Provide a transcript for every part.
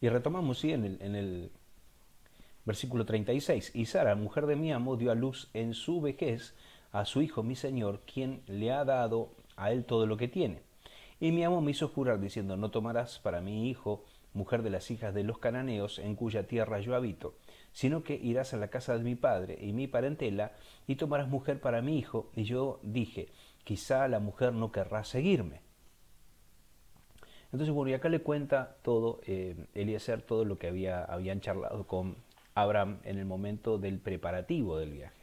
Y retomamos, ¿sí? En el versículo 36. Y Sara, mujer de mi amo, dio a luz en su vejez a su hijo mi señor, quien le ha dado a él todo lo que tiene. Y mi amo me hizo jurar diciendo, no tomarás para mi hijo mujer de las hijas de los cananeos en cuya tierra yo habito, sino que irás a la casa de mi padre y mi parentela y tomarás mujer para mi hijo. Y yo dije, quizá la mujer no querrá seguirme. Entonces, bueno, y acá le cuenta todo, Eliezer, todo lo que habían charlado con Abraham en el momento del preparativo del viaje.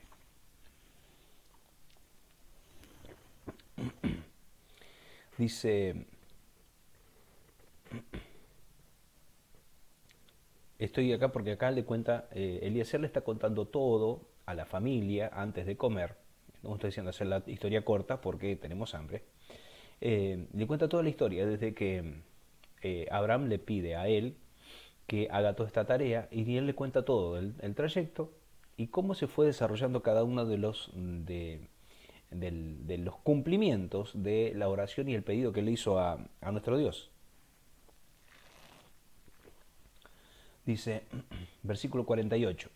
Dice, estoy acá porque acá le cuenta, Eliezer le está contando todo a la familia antes de comer. No estoy diciendo hacer la historia corta porque tenemos hambre. Le cuenta toda la historia desde que Abraham le pide a él que haga toda esta tarea y él le cuenta todo el trayecto y cómo se fue desarrollando cada uno de los cumplimientos de la oración y el pedido que le hizo a nuestro Dios. Dice, versículo 48,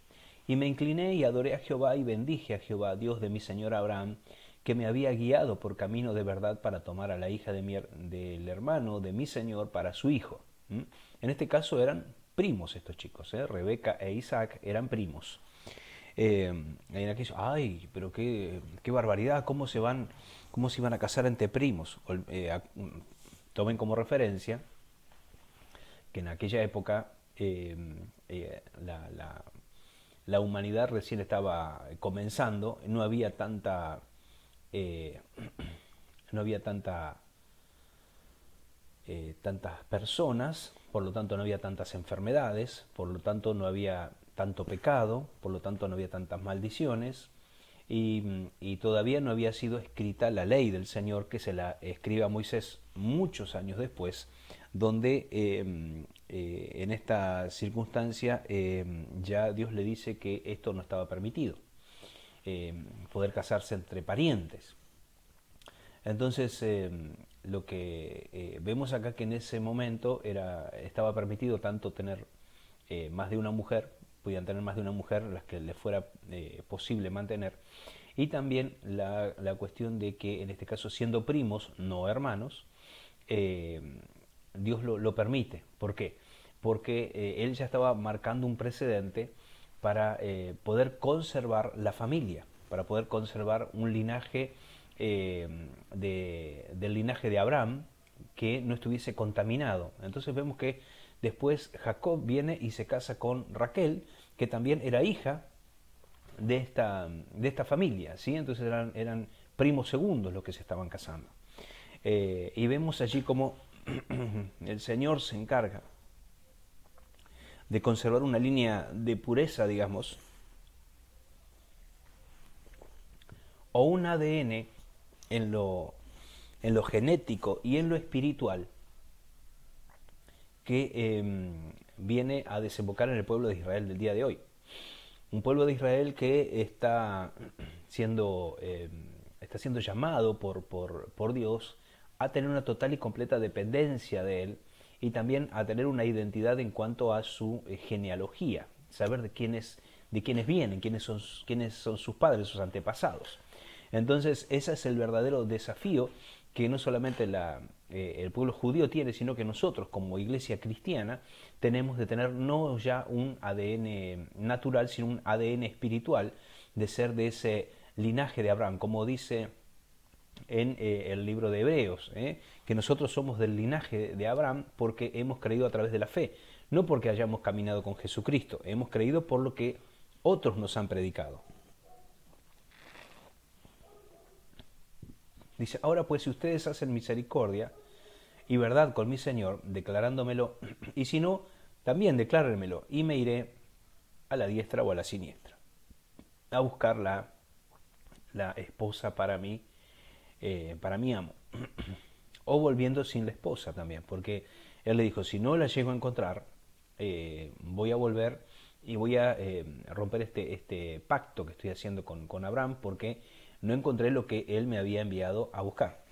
y me incliné y adoré a Jehová y bendije a Jehová, Dios de mi señor Abraham, que me había guiado por camino de verdad para tomar a la hija del hermano de mi señor para su hijo. En este caso eran primos estos chicos, Rebeca e Isaac eran primos. En aquello, ay, pero qué barbaridad, cómo se iban a casar entre primos. Tomen como referencia que en aquella época la humanidad recién estaba comenzando, eh, no había tantas personas, por lo tanto no había tantas enfermedades, por lo tanto no había tanto pecado, por lo tanto no había tantas maldiciones, y todavía no había sido escrita la ley del Señor que se la escribe a Moisés muchos años después, donde en esta circunstancia ya Dios le dice que esto no estaba permitido, poder casarse entre parientes. Entonces, lo que vemos acá que en ese momento estaba permitido tanto tener más de una mujer, podían tener más de una mujer, las que les fuera posible mantener, y también la cuestión de que en este caso siendo primos, no hermanos, eh, Dios lo permite. ¿Por qué? Porque él ya estaba marcando un precedente para poder conservar la familia, para poder conservar un linaje del linaje de Abraham que no estuviese contaminado. Entonces vemos que después Jacob viene y se casa con Raquel, que también era hija de esta familia, ¿sí? Entonces eran primos segundos los que se estaban casando. Y vemos allí como el Señor se encarga de conservar una línea de pureza, digamos, o un ADN en lo genético y en lo espiritual que viene a desembocar en el pueblo de Israel del día de hoy. Un pueblo de Israel que está siendo llamado por Dios a tener una total y completa dependencia de Él y también a tener una identidad en cuanto a su genealogía, saber de quiénes vienen, quiénes son sus padres, sus antepasados. Entonces, ese es el verdadero desafío que no solamente el pueblo judío tiene, sino que nosotros como iglesia cristiana tenemos de tener no ya un ADN natural, sino un ADN espiritual, de ser de ese linaje de Abraham, como dice en el libro de Hebreos, que nosotros somos del linaje de Abraham porque hemos creído a través de la fe, no porque hayamos caminado con Jesucristo, hemos creído por lo que otros nos han predicado. Dice, ahora pues si ustedes hacen misericordia y verdad con mi Señor, declarándomelo, y si no, también declárenmelo, y me iré a la diestra o a la siniestra, a buscar la esposa para mi amo. O volviendo sin la esposa también, porque él le dijo, si no la llego a encontrar, voy a volver y voy a romper este pacto que estoy haciendo con Abraham, porque no encontré lo que él me había enviado a buscar.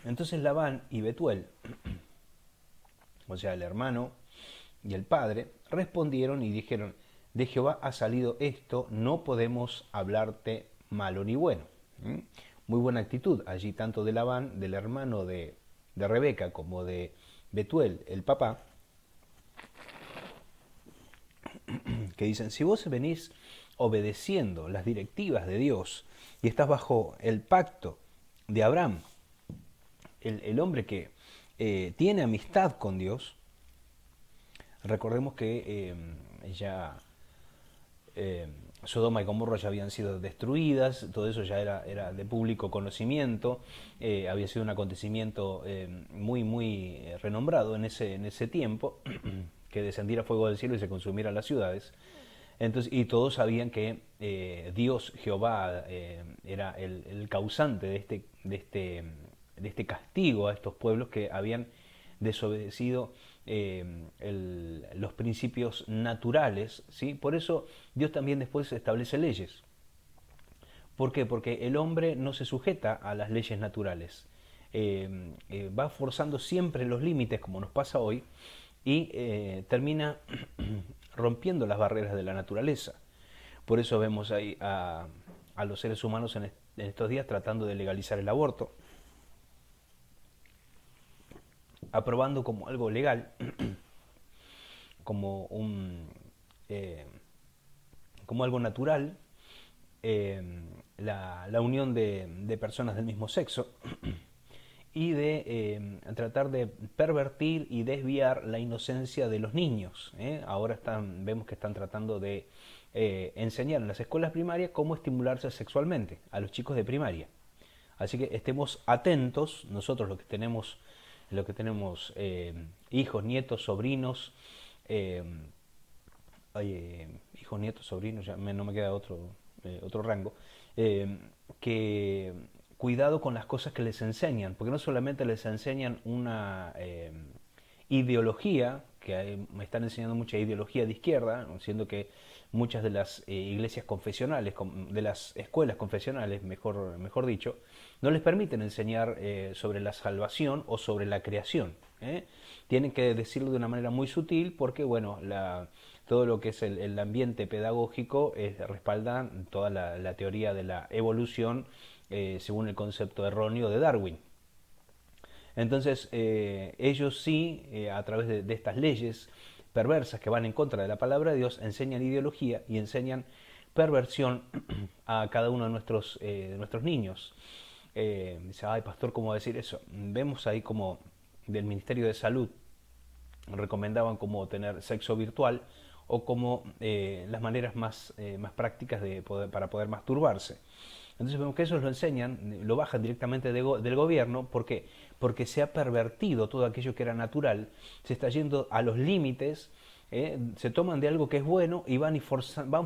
Entonces Labán y Betuel o sea, el hermano y el padre, respondieron y dijeron, de Jehová ha salido esto, no podemos hablarte malo ni bueno. Muy buena actitud allí, tanto de Labán, del hermano de Rebeca, como de Betuel, el papá, que dicen, si vos venís obedeciendo las directivas de Dios y estás bajo el pacto de Abraham, el hombre que tiene amistad con Dios, recordemos que ya Sodoma y Gomorra ya habían sido destruidas, todo eso ya era de público conocimiento, había sido un acontecimiento muy renombrado en ese tiempo, que descendiera fuego del cielo y se consumiera las ciudades. Entonces, y todos sabían que Dios, Jehová, era el causante de este castigo a estos pueblos que habían desobedecido los principios naturales, ¿sí? Por eso Dios también después establece leyes. ¿Por qué? Porque el hombre no se sujeta a las leyes naturales. Va forzando siempre los límites, como nos pasa hoy, y termina rompiendo las barreras de la naturaleza. Por eso vemos ahí a los seres humanos en estos días tratando de legalizar el aborto, aprobando como algo legal, como como algo natural, la unión de personas del mismo sexo, y de tratar de pervertir y desviar la inocencia de los niños. Ahora vemos que están tratando de enseñar en las escuelas primarias cómo estimularse sexualmente a los chicos de primaria. Así que estemos atentos, nosotros los que tenemos hijos, nietos, sobrinos, hijos, nietos, sobrinos, ya no me queda otro rango, que cuidado con las cosas que les enseñan, porque no solamente les enseñan una ideología, que me están enseñando mucha ideología de izquierda, siendo que muchas de las iglesias confesionales, de las escuelas confesionales, mejor dicho, no les permiten enseñar sobre la salvación o sobre la creación. Tienen que decirlo de una manera muy sutil porque, bueno, todo lo que es el ambiente pedagógico respalda toda la teoría de la evolución según el concepto erróneo de Darwin. Entonces, ellos sí, a través de estas leyes perversas que van en contra de la palabra de Dios, enseñan ideología y enseñan perversión a cada uno de nuestros niños. Dice, ay, pastor, ¿cómo decir eso? Vemos ahí como del Ministerio de Salud recomendaban como tener sexo virtual o como las maneras más prácticas para poder masturbarse. Entonces vemos que ellos lo enseñan, lo bajan directamente del gobierno. ¿Por qué? Porque se ha pervertido todo aquello que era natural, se está yendo a los límites, se toman de algo que es bueno y van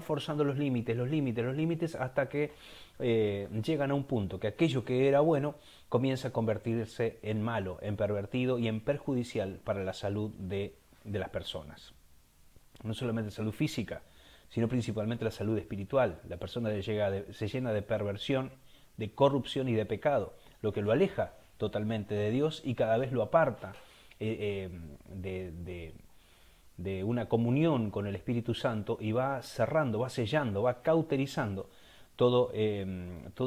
forzando los límites hasta que llegan a un punto que aquello que era bueno comienza a convertirse en malo, en pervertido y en perjudicial para la salud de las personas. No solamente salud física, sino principalmente la salud espiritual. La persona se llena de perversión, de corrupción y de pecado, lo que lo aleja totalmente de Dios y cada vez lo aparta de una comunión con el Espíritu Santo y va cerrando, va sellando, va cauterizando todo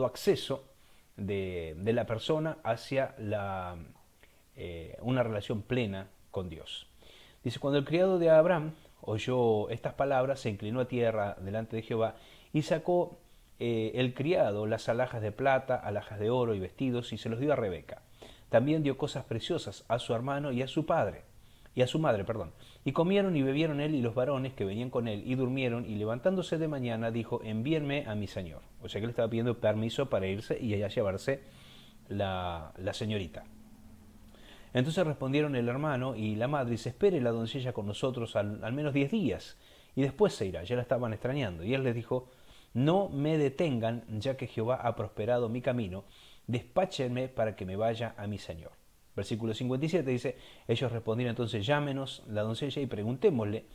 acceso de la persona hacia una relación plena con Dios. Dice, cuando el criado de Abraham oyó estas palabras, se inclinó a tierra delante de Jehová y sacó el criado las alhajas de plata, alhajas de oro y vestidos y se los dio a Rebeca. También dio cosas preciosas a su hermano y a su madre. Y comieron y bebieron él y los varones que venían con él y durmieron, y levantándose de mañana dijo, envíenme a mi señor. O sea que le estaba pidiendo permiso para irse y allá llevarse la señorita. Entonces respondieron el hermano y la madre, y se espere la doncella con nosotros al menos 10 días, y después se irá. Ya la estaban extrañando. Y él les dijo, no me detengan, ya que Jehová ha prosperado mi camino, despáchenme para que me vaya a mi señor. Versículo 57 dice, ellos respondieron entonces, llámenos la doncella y preguntémosle.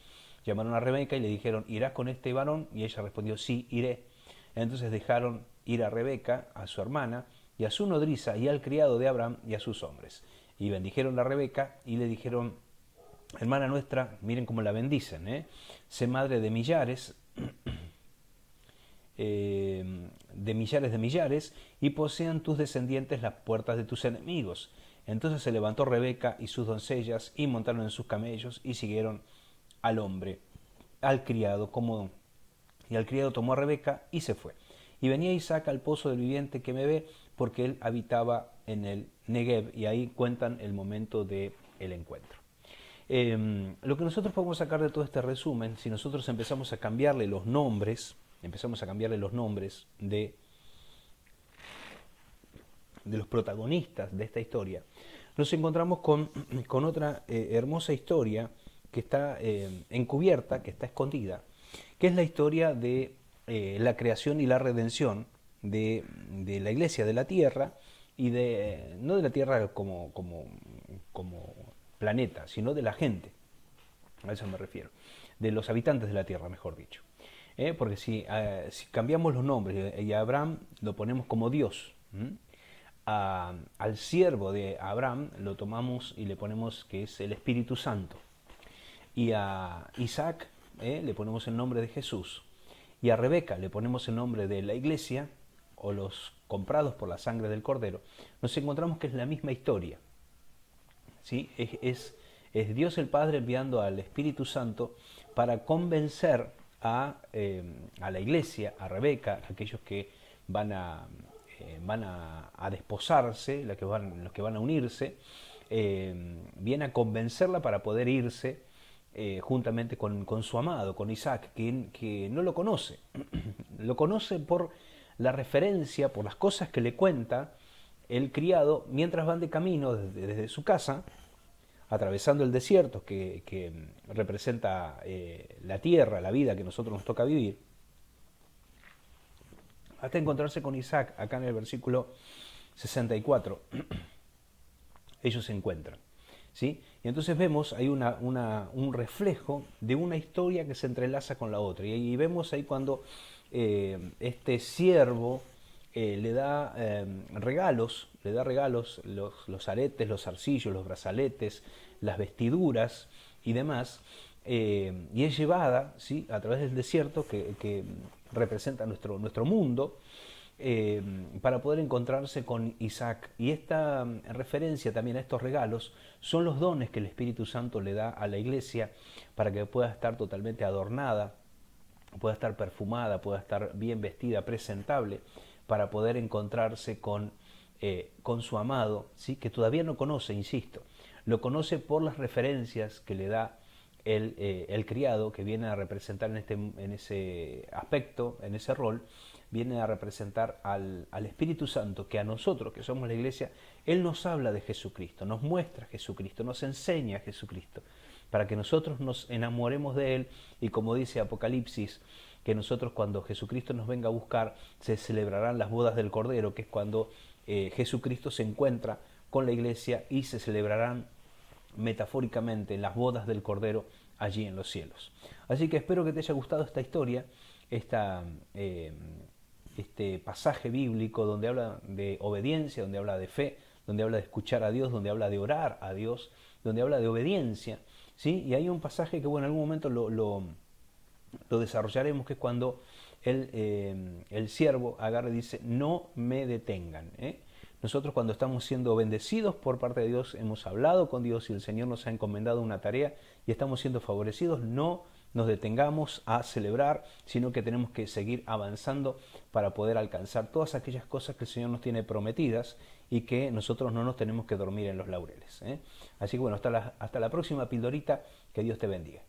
Llamaron a Rebeca y le dijeron, ¿irás con este varón? Y ella respondió, sí, iré. Entonces dejaron ir a Rebeca, a su hermana, y a su nodriza, y al criado de Abraham, y a sus hombres. Y bendijeron a Rebeca y le dijeron hermana nuestra, miren cómo la bendicen, sé madre de millares, de millares, y posean tus descendientes las puertas de tus enemigos. Entonces se levantó Rebeca y sus doncellas, y montaron en sus camellos, y siguieron al hombre, al criado, y al criado tomó a Rebeca y se fue. Y venía Isaac al pozo del viviente que me ve, porque él habitaba en el Negev, y ahí cuentan el momento del encuentro. Lo que nosotros podemos sacar de todo este resumen, si nosotros empezamos a cambiarle los nombres, de los protagonistas de esta historia, nos encontramos con otra hermosa historia que está encubierta, que está escondida, que es la historia de la creación y la redención de la iglesia, de la tierra, y no de la tierra como planeta, sino de la gente, a eso me refiero, de los habitantes de la tierra, mejor dicho. Porque si cambiamos los nombres y a Abraham lo ponemos como Dios, al siervo de Abraham lo tomamos y le ponemos que es el Espíritu Santo, y a Isaac le ponemos el nombre de Jesús, y a Rebeca le ponemos el nombre de la iglesia, o los comprados por la sangre del Cordero, nos encontramos que es la misma historia. ¿Sí? Es Dios el Padre enviando al Espíritu Santo para convencer a la iglesia, a Rebeca, aquellos que van a desposarse, los que van a unirse, viene a convencerla para poder irse juntamente con su amado, con Isaac, que no lo conoce. Lo conoce por la referencia, por las cosas que le cuenta el criado mientras van de camino desde su casa, atravesando el desierto que representa la tierra, la vida que nosotros nos toca vivir, hasta encontrarse con Isaac. Acá en el versículo 64 ellos se encuentran, ¿sí? Y entonces vemos ahí un reflejo de una historia que se entrelaza con la otra, y vemos ahí cuando este siervo le da regalos, los aretes, los zarcillos, los brazaletes, las vestiduras y demás, y es llevada, ¿sí?, a través del desierto que representa nuestro mundo, para poder encontrarse con Isaac. Y esta referencia también a estos regalos son los dones que el Espíritu Santo le da a la iglesia para que pueda estar totalmente adornada, pueda estar perfumada, pueda estar bien vestida, presentable, para poder encontrarse con su amado, ¿sí?, que todavía no conoce, insisto. Lo conoce por las referencias que le da el criado, que viene a representar en ese aspecto, en ese rol, viene a representar al Espíritu Santo, que a nosotros, que somos la iglesia, Él nos habla de Jesucristo, nos muestra a Jesucristo, nos enseña a Jesucristo, para que nosotros nos enamoremos de Él, y como dice Apocalipsis, que nosotros, cuando Jesucristo nos venga a buscar, se celebrarán las bodas del Cordero, que es cuando Jesucristo se encuentra con la iglesia, y se celebrarán metafóricamente las bodas del Cordero allí en los cielos. Así que espero que te haya gustado esta historia, este pasaje bíblico donde habla de obediencia, donde habla de fe, donde habla de escuchar a Dios, donde habla de orar a Dios, donde habla de obediencia, ¿sí? Y hay un pasaje que, bueno, en algún momento lo desarrollaremos, que es cuando el siervo agarra y dice: no me detengan. Nosotros, cuando estamos siendo bendecidos por parte de Dios, hemos hablado con Dios y el Señor nos ha encomendado una tarea y estamos siendo favorecidos, no nos detengamos a celebrar, sino que tenemos que seguir avanzando para poder alcanzar todas aquellas cosas que el Señor nos tiene prometidas, y que nosotros no nos tenemos que dormir en los laureles. Así que bueno, hasta la próxima pildorita, que Dios te bendiga.